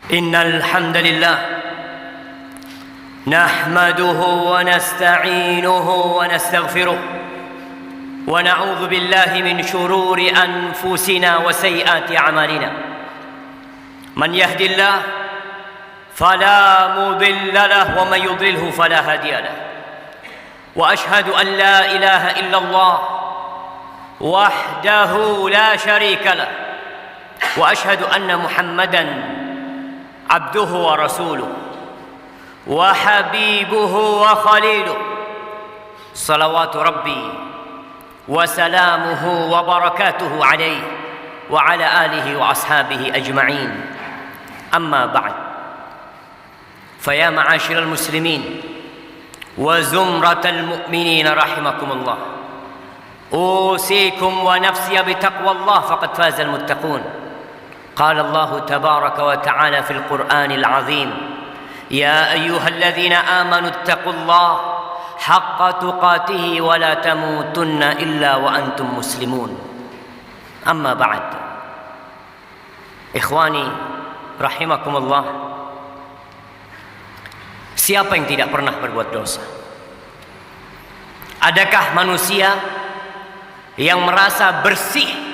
إن الحمد لله نحمده ونستعينه ونستغفره ونعوذ بالله من شرور أنفسنا وسيئات أعمالنا. من يهد الله فلا مضل له ومن يضلله فلا هادي له. وأشهد أن لا إله إلا الله وحده لا شريك له وأشهد أن محمدا عبده ورسوله وحبيبه وخليله صلوات ربي وسلامه وبركاته عليه وعلى آله وأصحابه أجمعين. أما بعد، فيا معاشر المسلمين وزمرة المؤمنين رحمكم الله، أوصيكم ونفسي بتقوى الله فقد فاز المتقون. قال الله تبارك وتعالى في القرآن العظيم: يا أيها الذين آمنوا اتقوا الله حق تقاته ولا تموتن إلا وأنتم مسلمون. أما بعد، إخواني رحمكم الله، siapa yang tidak pernah berbuat dosa? Adakah manusia yang merasa bersih,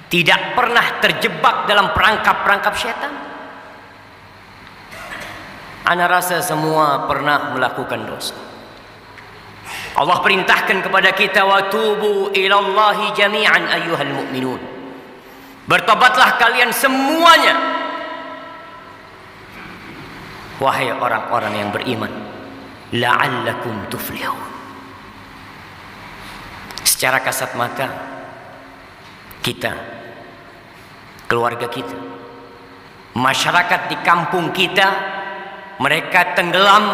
tidak pernah terjebak dalam perangkap-perangkap syaitan? Ana rasa semua pernah melakukan dosa. Allah perintahkan kepada kita, wa tubu ilallahi jami'an ayyuhal mu'minun. Bertobatlah kalian semuanya, wahai orang-orang yang beriman, la'allakum tuflihun. Secara kasat mata, kita, keluarga kita, masyarakat di kampung kita, mereka tenggelam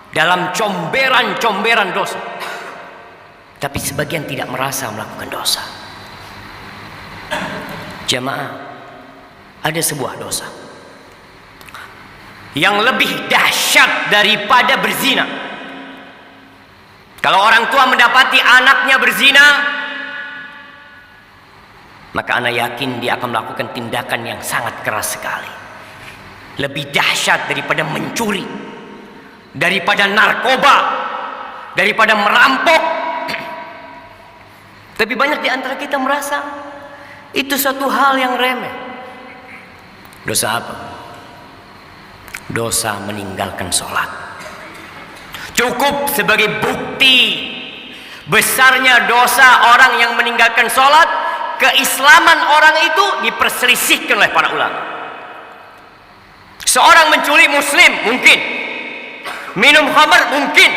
dalam comberan-comberan dosa. Tapi sebagian tidak merasa melakukan dosa. Jamaah, ada sebuah dosa yang lebih dahsyat daripada berzina. Kalau orang tua mendapati anaknya berzina, maka ana yakin dia akan melakukan tindakan yang sangat keras sekali. Lebih dahsyat daripada mencuri, daripada narkoba, daripada merampok. Tapi banyak di antara kita merasa itu suatu hal yang remeh. Dosa apa? Dosa meninggalkan sholat. Cukup sebagai bukti besarnya dosa orang yang meninggalkan sholat, keislaman orang itu diperselisihkan oleh para ulama. Seorang mencuri muslim mungkin, minum khamar mungkin,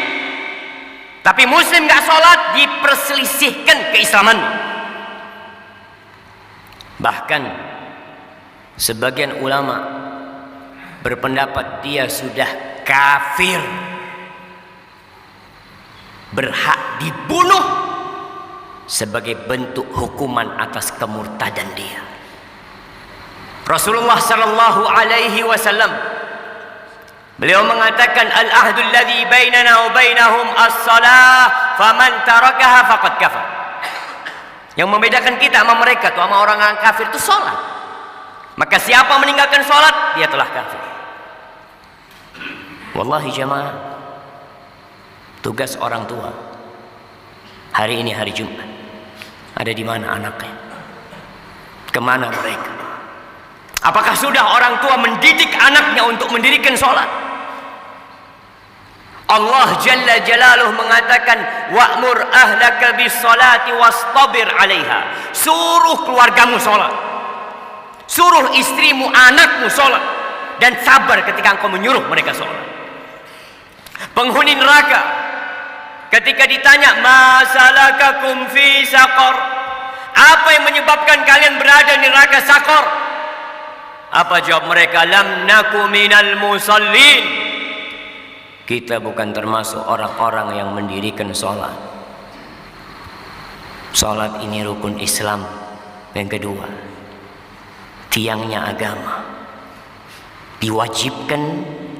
tapi muslim gak sholat diperselisihkan keislamannya. Bahkan sebagian ulama berpendapat dia sudah kafir, berhak dibunuh sebagai bentuk hukuman atas kemurtadan dia. Rasulullah sallallahu alaihi wasallam, beliau mengatakan, al-ahdu alladhi bainana wa bainahum as-salah faman tarakaha faqad kafar. Yang membedakan kita sama mereka tuh, sama orang kafir itu salat. Maka siapa meninggalkan salat, dia telah kafir. Wallahi jamaah, tugas orang tua hari ini hari Jumat, ada di mana anaknya? Kemana mereka? Apakah sudah orang tua mendidik anaknya untuk mendirikan sholat? Allah Jalla Jalaluh mengatakan, wa'mur ahlaka bis salati wastabir 'alaiha. Suruh keluargamu sholat, suruh istrimu, anakmu sholat, dan sabar ketika engkau menyuruh mereka sholat. Penghuni neraka ketika ditanya, ma salakakum fi saqar, apa yang menyebabkan kalian berada di neraka Saqar? Apa jawab mereka? Lam naku minal musallin. Kita bukan termasuk orang-orang yang mendirikan sholat. Sholat ini rukun Islam yang kedua, tiangnya agama, diwajibkan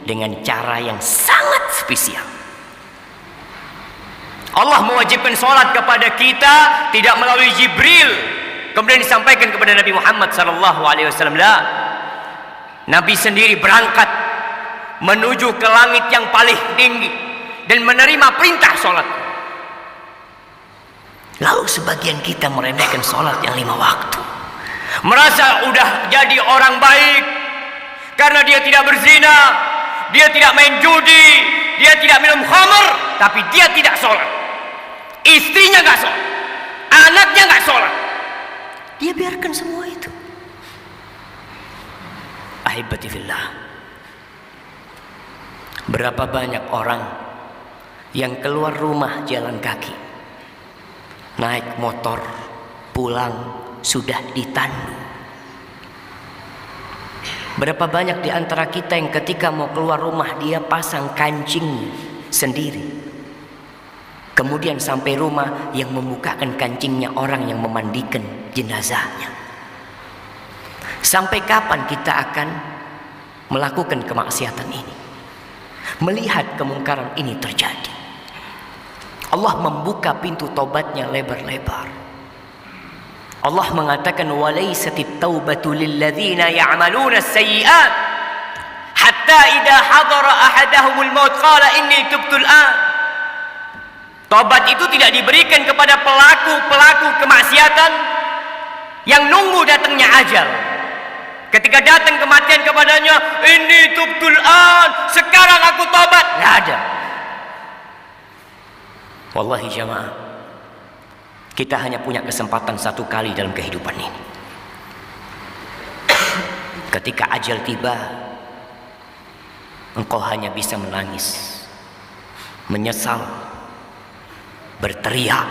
dengan cara yang sangat spesial. Allah mewajibkan sholat kepada kita tidak melalui Jibril kemudian disampaikan kepada Nabi Muhammad sallallahu alaihi wasallam. Nabi sendiri berangkat menuju ke langit yang paling tinggi dan menerima perintah sholat. Lalu sebagian kita meremehkan sholat yang 5 waktu, merasa udah jadi orang baik karena dia tidak berzina, dia tidak main judi, dia tidak minum khamr, tapi dia tidak sholat. Istrinya nggak sholat, anaknya nggak sholat, dia biarkan semua itu. Ahibati fillah, berapa banyak orang yang keluar rumah jalan kaki, naik motor, pulang sudah ditandu. Berapa banyak di antara kita yang ketika mau keluar rumah dia pasang kancing sendiri, kemudian sampai rumah yang membukakan kancingnya orang yang memandikan jenazahnya. Sampai kapan kita akan melakukan kemaksiatan ini, melihat kemungkaran ini terjadi? Allah membuka pintu taubatnya lebar-lebar. Allah mengatakan walaisatit taubatu lilladzina ya'maluna as-sayyi'at hatta idza hadara ahadahumul maut qala inni tubtul an. Taubat itu tidak diberikan kepada pelaku-pelaku kemaksiatan yang nunggu datangnya ajal. Ketika datang kematian kepadanya, inni tubtul an, sekarang aku taubat. Enggak ada. Wallahi jamaah, kita hanya punya kesempatan 1 kali dalam kehidupan ini. Ketika ajal tiba, engkau hanya bisa menangis, menyesal, berteriak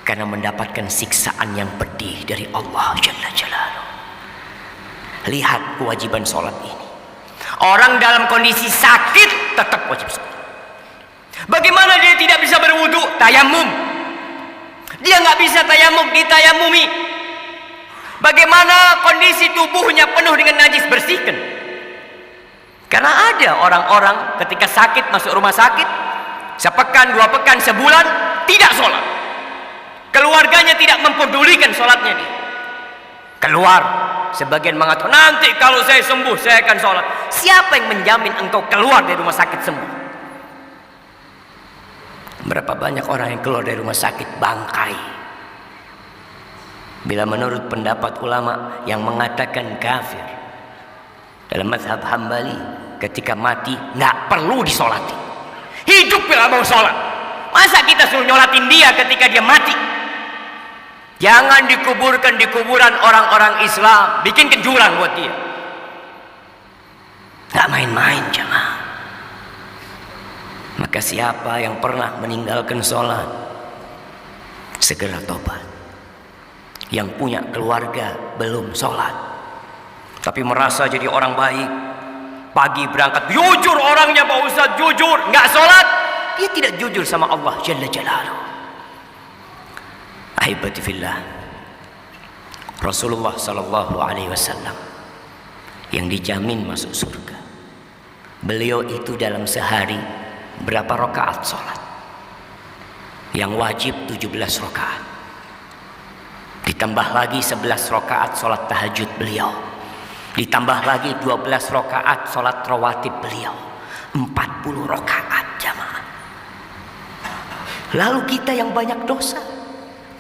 karena mendapatkan siksaan yang pedih dari Allah Jalla Jalaluhu. Lihat kewajiban sholat ini. Orang dalam kondisi sakit tetap wajib sholat. Bagaimana dia tidak bisa berwudu? Tayamum. Dia nggak bisa tayamum, ditayamumi. Bagaimana kondisi tubuhnya penuh dengan najis? Bersihkan. Karena ada orang-orang ketika sakit masuk rumah sakit, sepekan, 2 pekan, sebulan tidak sholat. Keluarganya tidak mempedulikan sholatnya dia. Keluar, sebagian mengatakan nanti kalau saya sembuh saya akan sholat. Siapa yang menjamin engkau keluar dari rumah sakit sembuh? Berapa banyak orang yang keluar dari rumah sakit bangkai. Bila menurut pendapat ulama yang mengatakan kafir dalam mazhab Hambali, ketika mati nggak perlu disolati, hidup bila mau sholat. Masa kita suruh nyolatin dia ketika dia mati? Jangan dikuburkan di kuburan orang-orang Islam, bikin jurang buat dia. Nggak main-main jemaah. Maka siapa yang pernah meninggalkan sholat, segera tobat. Yang punya keluarga belum sholat, tapi merasa jadi orang baik, pagi berangkat, jujur orangnya Pak Ustaz, jujur, nggak sholat, dia tidak jujur sama Allah Jalla Jalaluhu. Ahibati fillah, Rasulullah sallallahu alaihi wasallam yang dijamin masuk surga, beliau itu dalam sehari berapa rakaat sholat? Yang wajib 17 rakaat, ditambah lagi 11 rakaat sholat tahajud beliau, ditambah lagi 12 rakaat sholat rawatib beliau, 40 rakaat jamaah. Lalu kita yang banyak dosa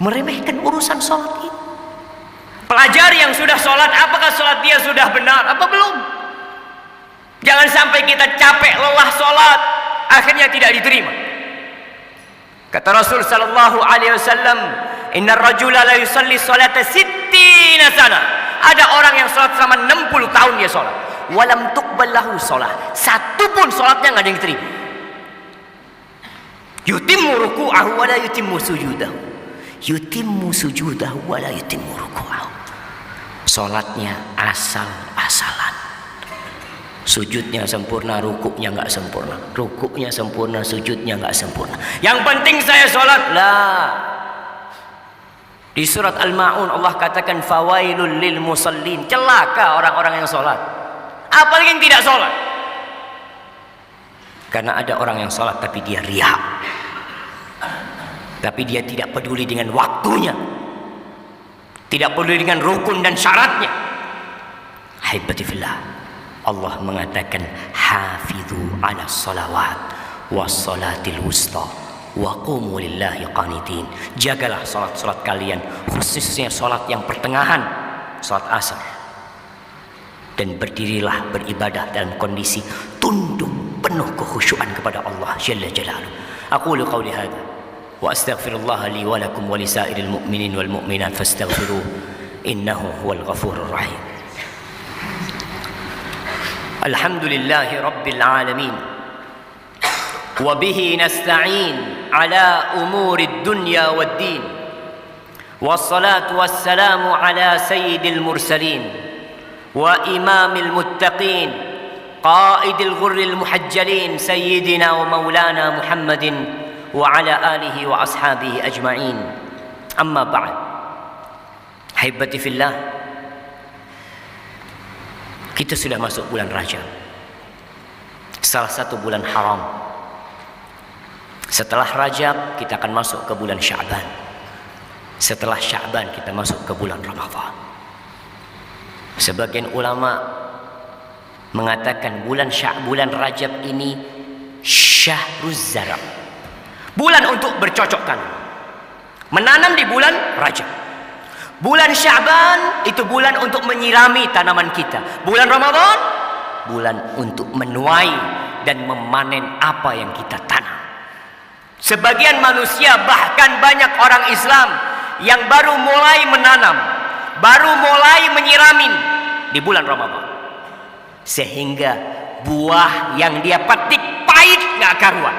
meremehkan urusan sholat ini. Pelajari yang sudah sholat, apakah sholat dia sudah benar apa belum? Jangan sampai kita capek lelah sholat akhirnya tidak diterima. Kata Rasul sallallahu alaihi wasallam, innar rajula la yusalli salata 60 sana. Ada orang yang sholat selama 60 tahun dia sholat, walam tuqbal lahu sholat, satu pun sholatnya nggak ada yang diterima. Yutimmu ruku'ahu wa la yutimmu sujudahu, yutimmu sujudahu wa la yutimmu ruku'ahu. Sholatnya asal-asalan, sujudnya sempurna, rukuknya nggak sempurna, rukuknya sempurna, sujudnya nggak sempurna. Yang penting saya sholat lah. Di surat Al-Ma'un Allah katakan fawailul lil musallin, celaka orang-orang yang sholat, apalagi yang tidak sholat. Karena ada orang yang sholat tapi dia riya, tapi dia tidak peduli dengan waktunya, tidak peduli dengan rukun dan syaratnya. Haibati fillah, Allah mengatakan hafidhu ala salawat was salatil wusta wa qumu lillahi qanitin. Jagalah salat-salat kalian, khususnya salat yang pertengahan, salat asar. Dan berdirilah beribadah dalam kondisi tunduk penuh kekhusyuan kepada Allah Jalla Jalaluhu. Aqulu qawli hadha wa astaghfirullah li wa lakum wa lisairil mu'minin wal mu'minat fastaghfiruh innahu huwal ghafurur rahim. Alhamdulillahi rabbil alamin wa bihi nasta'in ala umurid dunya wad din wassalatu wassalamu ala sayyidil mursalin wa imamil muttaqin qaidil ghurril muhajjalin sayyidina wa maulana Muhammadin wa ala alihi wa ashabihi ajma'in. Amma ba'd. Haibati fillah, kita sudah masuk bulan Rajab, salah satu bulan haram. Setelah Rajab kita akan masuk ke bulan Sya'ban. Setelah Sya'ban kita masuk ke bulan Ramadan. Sebagian ulama mengatakan bulan Rajab ini syahruz zara', bulan untuk bercocok tanam, menanam di bulan Rajab. Bulan Sya'ban itu bulan untuk menyirami tanaman kita. Bulan Ramadan bulan untuk menuai dan memanen apa yang kita tanam. Sebagian manusia, bahkan banyak orang Islam yang baru mulai menanam, baru mulai menyirami di bulan Ramadan, sehingga buah yang dia petik pahit nggak karuan.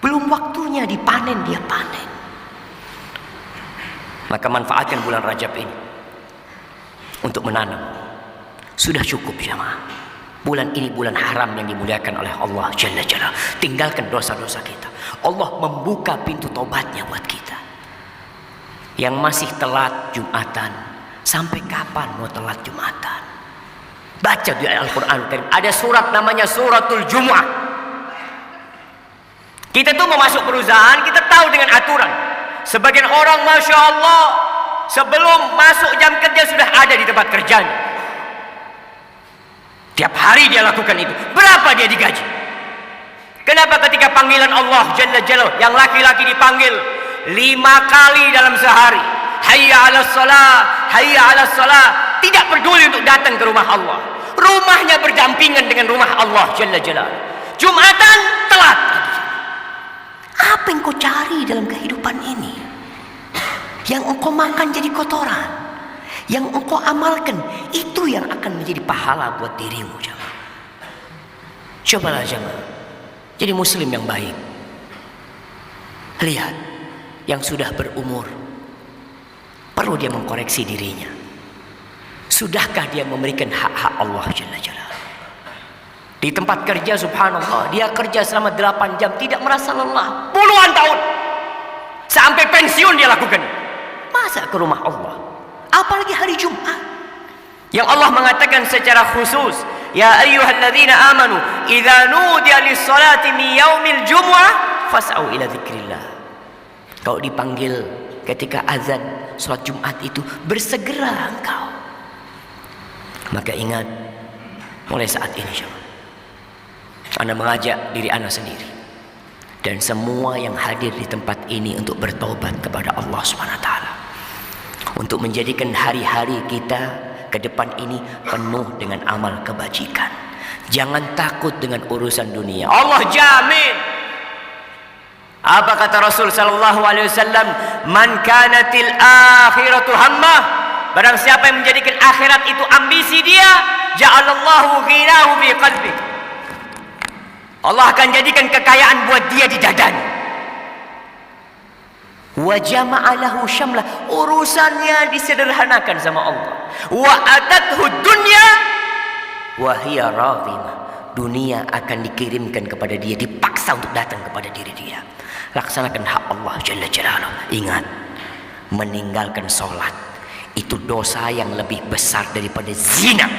Belum waktunya dipanen dia panen. Maka manfaatkan bulan Rajab ini untuk menanam. Sudah cukup jemaah. Bulan ini bulan haram yang dimuliakan oleh Allah Jalla Jalla. Tinggalkan dosa-dosa kita. Allah membuka pintu taubatnya buat kita. Yang masih telat Jumatan, sampai kapan mau telat Jumatan? Baca di Al-Quran Karim, ada surat namanya suratul Jumu'ah. Kita tuh mau masuk perusahaan, kita tahu dengan aturan. Sebagian orang Masya Allah sebelum masuk jam kerja sudah ada di tempat kerjanya. Tiap hari dia lakukan itu. Berapa dia digaji? Kenapa ketika panggilan Allah Jalla Jalla, yang laki-laki dipanggil 5 kali dalam sehari, hayya 'alas shalah, hayya 'alas shalah, tidak peduli untuk datang ke rumah Allah. Rumahnya berdampingan dengan rumah Allah Jalla Jalla. Jumatan telat. Apa yang kau cari dalam kehidupan ini? Yang engkau makan jadi kotoran, yang engkau amalkan itu yang akan menjadi pahala buat dirimu jemaah. Cobalah jemaah jadi muslim yang baik. Lihat yang sudah berumur, perlu dia mengkoreksi dirinya. Sudahkah dia memberikan hak-hak Allah Jalla Jalla? Di tempat kerja subhanallah, dia kerja selama 8 jam tidak merasa lelah, puluhan tahun, sampai pensiun dia lakukan. Masa ke rumah Allah, apalagi hari Jumat yang Allah mengatakan secara khusus, ya ayyuhalladzina amanu idza nudiya lis-salati min yaumil jumu'ah fas'au ila dzikrillah. Kau dipanggil ketika azan salat Jumat itu, bersegera engkau. Maka ingat, mulai saat ini jemaah, Anda mengajak diri Anda sendiri dan semua yang hadir di tempat ini untuk bertobat kepada Allah SWT, untuk menjadikan hari-hari kita ke depan ini penuh dengan amal kebajikan. Jangan takut dengan urusan dunia. Allah jamin. Apa kata Rasul sallallahu alaihi wasallam? Man kanatil akhiratu hammah, barang siapa yang menjadikan akhirat itu ambisi dia, ja'alallahu ghinahu fi qalbi. Allah akan jadikan kekayaan buat dia di dadanya. Wa jama'alahu syamlah, urusannya disederhanakan sama Allah. Wa atathu dunya wa hiya radhimah, dunia akan dikirimkan kepada dia, dipaksa untuk datang kepada diri dia. Laksanakan hak Allah Jalla Jalaluhu. Ingat, meninggalkan sholat itu dosa yang lebih besar daripada zina,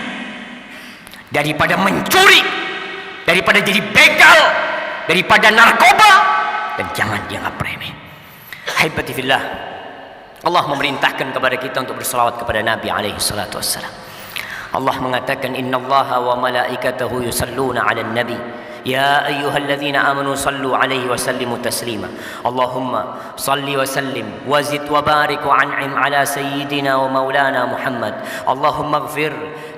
daripada mencuri, daripada jadi begal, daripada narkoba, dan jangan dianggap remeh. Haibati fillah, Allah memerintahkan kepada kita untuk berselawat kepada Nabi alaihi salatu wassalam. Allah mengatakan innallaha wa malaikatahu yusalluna 'alan nabi ya ayyuhalladzina amanu sallu 'alaihi wa sallimu taslima. Allahumma salli wa sallim wa zid wa barik wa an'im 'ala sayyidina wa maulana Muhammad. Allahumma ighfir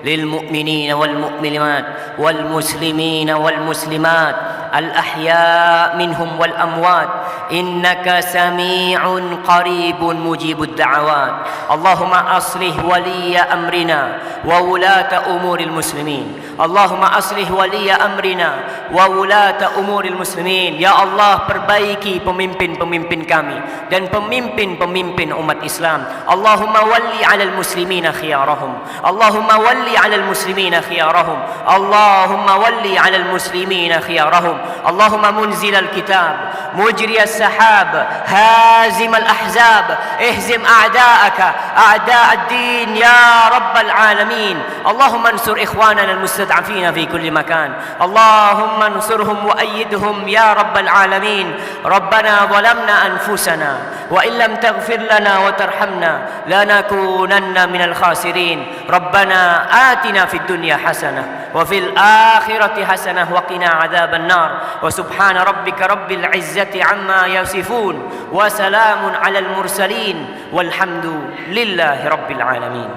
lil mu'minina wal mu'minat wal muslimina wal muslimat al ahya' minhum wal amwat innaka sami'un qaribun mujibud da'awat. Allahumma aslih waliya amrina wa wulata umuril muslimin. Allahumma aslih waliya amrina wa wulata umuril muslimin. Ya Allah, perbaiki pemimpin-pemimpin kami dan pemimpin-pemimpin umat Islam. Allahumma walli 'alal muslimina khiyarahum. Allahumma walli 'alal muslimina khiyarahum. Allahumma walli 'alal muslimina khiyarahum. Allahumma munzilal kitab مجري السحاب هازم الأحزاب اهزم أعداءك أعداء الدين يا رب العالمين. اللهم انصر إخواننا المستضعفين في كل مكان. اللهم انصرهم وأيدهم يا رب العالمين. ربنا ظلمنا أنفسنا وإن لم تغفر لنا وترحمنا لنكونن من الخاسرين. ربنا آتنا في الدنيا حسنة وفي الآخرة حسنة وقنا عذاب النار. وسبحان ربك رب العزة عما يصفون وسلام على المرسلين والحمد لله رب العالمين.